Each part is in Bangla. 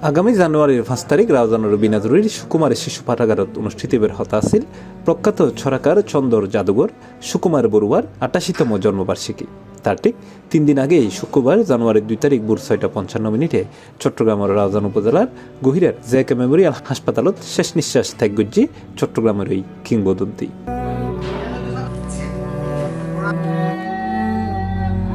আগামী জানুয়ারির 5 তারিখ রাউজানের বিনাজুরির সুকুমার শিশু পাঠাগারত অনুষ্ঠিতবের হতা আছিল প্রখ্যাত ছড়াকার চন্দর জাদুঘর সুকুমার বড়ুয়ার 88তম জন্মবার্ষিকী। তার ঠিক 3 দিন আগেই শুক্রবার জানুয়ারির 2 তারিখ ভোর 6:55 চট্টগ্রামের রাউজান উপজেলার গহিরের জেকে মেমোরিয়াল হাসপাতালত শেষ নিঃশ্বাস ত্যাগ করছে চট্টগ্রামের এই কিংবদন্তি।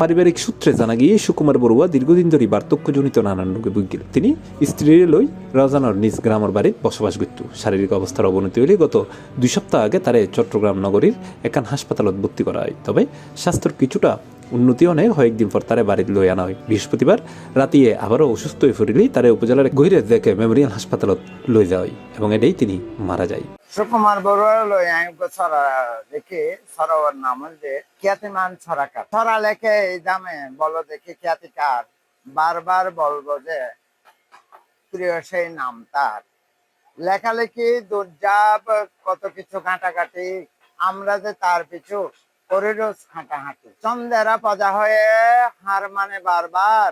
পারিবারিক সূত্রে জানা গিয়ে সুকুমার বড়ুয়া দীর্ঘদিন ধরে বার্ধক্যজনিত নানান রোগে ভুগিল। তিনি স্ত্রীর লই রাউজানের নিজ গ্রামের বাড়িতে বসবাস করত। শারীরিক অবস্থার অবনতি হলে গত 2 সপ্তাহ আগে তারে চট্টগ্রাম নগরীর একান হাসপাতালত ভর্তি করা হয়। তবে স্বাস্থ্যের কিছুটা উন্নতি অনেক কয়েকদিন পর তারে বাড়িতে লই আনা হয়। বৃহস্পতিবার রাতিয়ে আবারও অসুস্থ হয়ে পড়িলেই তারে উপজেলার গহিরের জেকে মেমোরিয়াল হাসপাতালত লই যাওয়া হয় এবং এটাই তিনি মারা যায়। সুকুমার বড়ুয়া লই আমি ছড়া দেখে ছড়ার নাম হচ্ছে খ্যাতিমান ছড়াকার। ছড়া লেখে এই দামে বলো দেখি খ্যাতিকার, বারবার বলবো যে প্রিয় সেই নাম তার। লেখালেখি দুর্জাব কত কিছু ঘাঁটাঘাঁটি, আমরা যে তার পিছু করি রোজ হাঁটাহাঁটি। চন্দেরা পজা হয়ে হার মানে বারবার,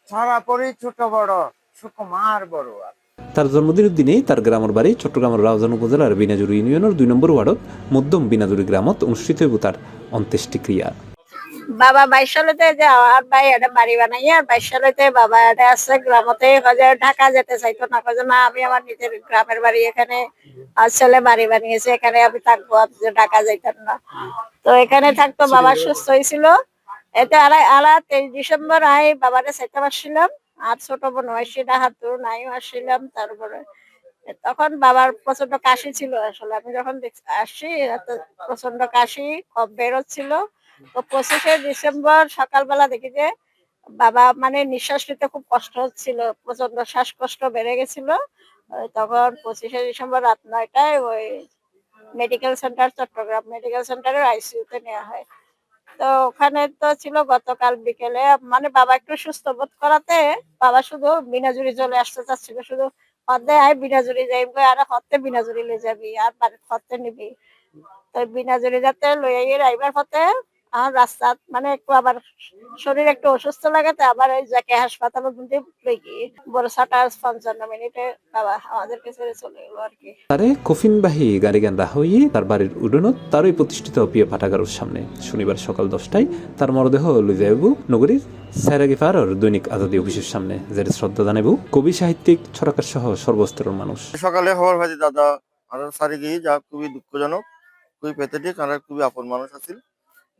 ছড়া পড়ি ছোট বড় সুকুমার বড়ুয়া। তার জন্মদিনের দিনেই তার গ্রামের বাড়ি চট্টগ্রামের রাউজান উপজেলার বিনাজুরি ইউনিয়নের 2 নম্বর ওয়ার্ডত মধ্যম বিনাজুরি গ্রামত অনুষ্ঠিত হইব তার অন্ত্যেষ্টিক্রিয়া। বাবা 22 সালেতে যে আর ভাই এটা বাড়ি বানাই আর 22 সালেতে বাবা এটা আছে গ্রামতে ঢাকা যেতে চাইতো না, না আমি আমার নিজের গ্রামের বাড়ি এখানে ছেলে বাড়ি বানিয়েছে, এখানে আমি থাকবো, ঢাকা যাইতাম না। তো এখানে থাকতো, বাবা সুস্থ হয়েছিল। এতে 23 ডিসেম্বর আই বাবারে চাইতে পারছিলাম। আর ছোট বোন হয়েছিল হাতুর নাইও আসছিলাম। তারপরে তখন বাবার প্রচন্ড কাশি ছিল। আসলে আমি যখন আসছি প্রচন্ড কাশি কফ বেরোচ্ছিল। তো 25শে ডিসেম্বর সকালবেলা দেখি যে বাবা মানে নিঃশ্বাস নিতে খুব কষ্ট হচ্ছিল, প্রচন্ড শ্বাসকষ্ট বেড়ে গেছিল। তখন 25শে ডিসেম্বর রাত 9টায় ওই মেডিকেল সেন্টার, চট্টগ্রাম মেডিকেল সেন্টারের আইসিইউতে নেওয়া হয়। তো ওখানে তো ছিল গতকাল বিকেলে, মানে বাবা একটু সুস্থ বোধ করাতে বাবা শুধু বিনাজুরি চলে আসতে চাচ্ছিল। শুধু হদে আয় বিনাজুরি যাইব, আর হতে বিনাজুরি লই যাবি, আর বাড়ির হতে নিবি। তো বিনাজুরি যাতে লই আইবার পথে আমার রাস্তা মানে একটু আবার শরীর একটু অসুস্থ লাগাতে আবার ওই জায়গায় হাসপাতালে লই গিয়ে বড় 55 মিনিটে বাবা আমাদেরকে ছেড়ে চলে গেল আর কি। তারে কফিনবাহী গাড়িগান রাখা হইয়ে তার বাড়ির উডনত তারই প্রতিষ্ঠিত প্রিয় পাঠাগারের সামনে শনিবার সকাল 10টায় তার মরদেহ লই যাইব নগরীর সাইরাগিফারর দৈনিক আজাদি অফিসের সামনে, যে শ্রদ্ধা জানাইব কবি সাহিত্যিক ছড়াকার সহ সর্বস্তরের মানুষ। সকালে খবর ভাজি দাদা আর সারি গিয়ে যা খুবই দুঃখজনক, খুবই প্যাথেটিক। আর খুবই আপন মানুষ আছেন।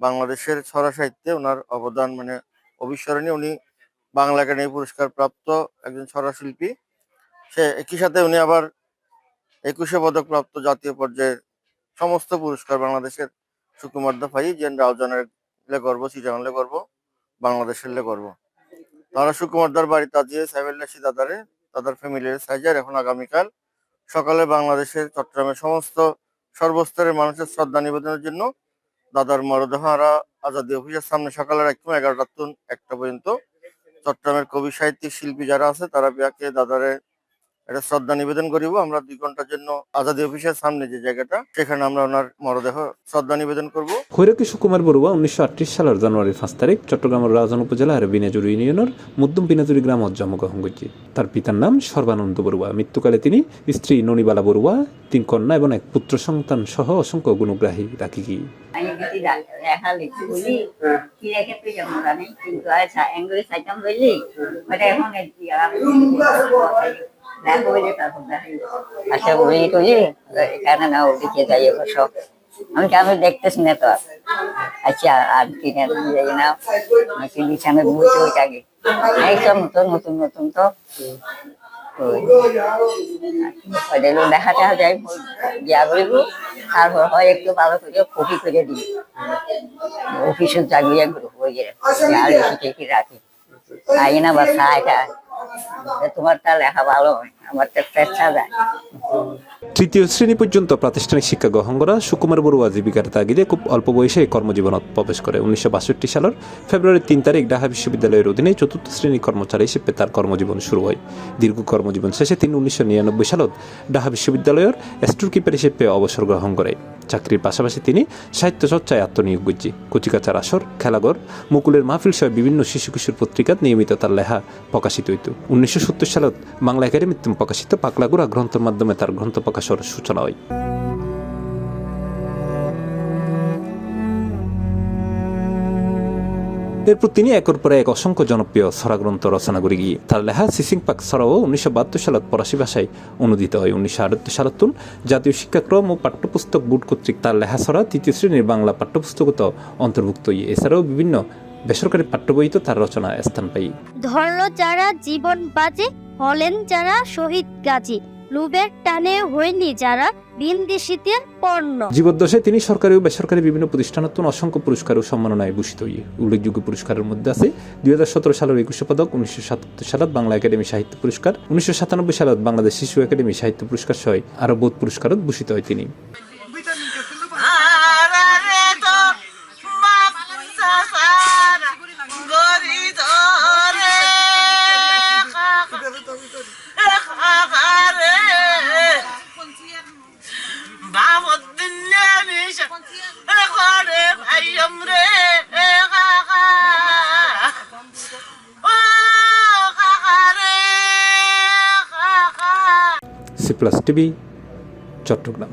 বাংলাদেশের ছড়া সাহিত্যে ওনার অবদান মানে অবিস্মরণীয়। উনি বাংলা একাডেমি পুরস্কার প্রাপ্ত একজন ছড়া শিল্পী। সে একই সাথে উনি আবার 21শে পদক প্রাপ্ত জাতীয় পর্যায়ের সমস্ত পুরস্কার বাংলাদেশের সুকুমার দা পাই। যে রাউজানের গর্ব, চিটাগাংলে গর্ব, বাংলাদেশের গর্ব। তারা সুকুমার দার বাড়ি তাজিয়ে সাইবেল্লাসি দাদারে তাদের ফ্যামিলির সাইজার এখন আগামীকাল সকালে বাংলাদেশের চট্টগ্রামের সমস্ত সর্বস্তরের মানুষের শ্রদ্ধা নিবেদনের জন্য দাদার মরদেহ আজাদি অফিসের সামনে সকালে রাখতাম 11টা থেকে 1টা পর্যন্ত। চট্টগ্রামের কবি সাহিত্যিক শিল্পী যারা আছে তারা বিয়াকে দাদারে এটা শ্রদ্ধা নিবেদন করিব। আমরা 2 ঘন্টার জন্য আজাদি অফিসের সামনে যে জায়গাটা, সেখানে আমরা ওনার মরদেহ শ্রদ্ধা নিবেদন করব। খৈরকি সুকুমার বড়ুয়া 1938 সালের জানুয়ারির 5 তারিখ চট্টগ্রামের রাউজান উপজেলার বিনাজুরি ইউনিয়নের মধ্যম বিনাজুরি গ্রামত জন্মগ্রহণ করেছে। তার পিতার নাম সর্বানন্দ বড়ুয়া। মৃত্যুকালে তিনি স্ত্রী ননিবালা বড়ুয়া, 3 কন্যা এবং 1 পুত্র সন্তান সহ অসংখ্য গুণগ্রাহী রাখি কি। আচ্ছা বলি টুলি এখানে না ওদিকে যাই সব আমি দেখতেছি না তো। আচ্ছা আর কিনে যাই না বিছানা ঘুমোতে ওই আগে একদম নতুন নতুন তো দেখা যায় বিয়া করিব। তারপর হয় একটু ভালো করে কপি করে দিই, অফিসে জাগিয়ে হয়ে যায় আর এসে রাখি খাই না বা খায়। তোমারটা লেখা ভালো হয়, আমারটা পেচ্ছা যায়। তৃতীয় শ্রেণী পর্যন্ত প্রাতিষ্ঠানিক শিক্ষা গ্রহণ করা সুকুমার বড়ুয়া জীবিকার তাগিদে খুব অল্প বয়সে কর্মজীবনত প্রবেশ করে। 1962 সালের ফেব্রুয়ারি 3 তারিখ ঢাকা বিশ্ববিদ্যালয়ের অধীনে চতুর্থ শ্রেণীর কর্মচারী হিসেবে তার কর্মজীবন শুরু হয়। দীর্ঘ কর্মজীবন শেষে তিনি 1999 সালত ঢাকা বিশ্ববিদ্যালয়ের স্টোর কিপার হিসেবে অবসর গ্রহণ করে। চাকরির পাশাপাশি তিনি সাহিত্য চর্চায় আত্মনিয়োগ করছে। কচিকাচার আসর, খেলাঘর, মুকুলের মাহফিল সহ বিভিন্ন শিশু কিশোর পত্রিকাত নিয়মিত তার লেখা প্রকাশিত হইত। 1970 সালত বাংলা একাডেমিতে প্রকাশিত পাকলাগুড়া গ্রন্থের মাধ্যমে তার গ্রন্থ প্রকাশের সূচনা হয়। এরপর তিনি একের পর এক অসংখ্য জনপ্রিয় ছড়া গ্রন্থ রচনা করে গিয়ে তার লেখা সিসিং পাক ছড়াও 1972 সালত ফরাসি ভাষায় অনুদিত হয়। 1978 সালত জাতীয় শিক্ষাক্রম ও পাঠ্যপুস্তক বোর্ড কর্তৃক তার লেখা ছড়া তৃতীয় শ্রেণীর বাংলা পাঠ্যপুস্তকত অন্তর্ভুক্ত হয়। এছাড়াও বিভিন্ন বেসরকারি পাঠ্য বইতে তার রচনা স্থান পায়। ধরল যারা জীবন বাজে, হলেন যারা শহীদ গাজী, লুবের টানে হয়নি যারা বিন্দিশিতের পণ্য। জীবদ্দশায় তিনি সরকারি ও বেসরকারি বিভিন্ন প্রতিষ্ঠানত অসংখ্য পুরস্কার ও সম্মাননায় ভূষিত হয়ে। উল্লেখযোগ্য পুরস্কারের মধ্যে আছে 2017 সালের 21 পদক, 1977 সালত বাংলা একাডেমি সাহিত্য পুরস্কার, 1997 সালত বাংলাদেশ শিশু একাডেমি সাহিত্য পুরস্কার সহ আরো বহু পুরস্কারত ভূষিত হয় তিনি। C+ TV, Chittagong.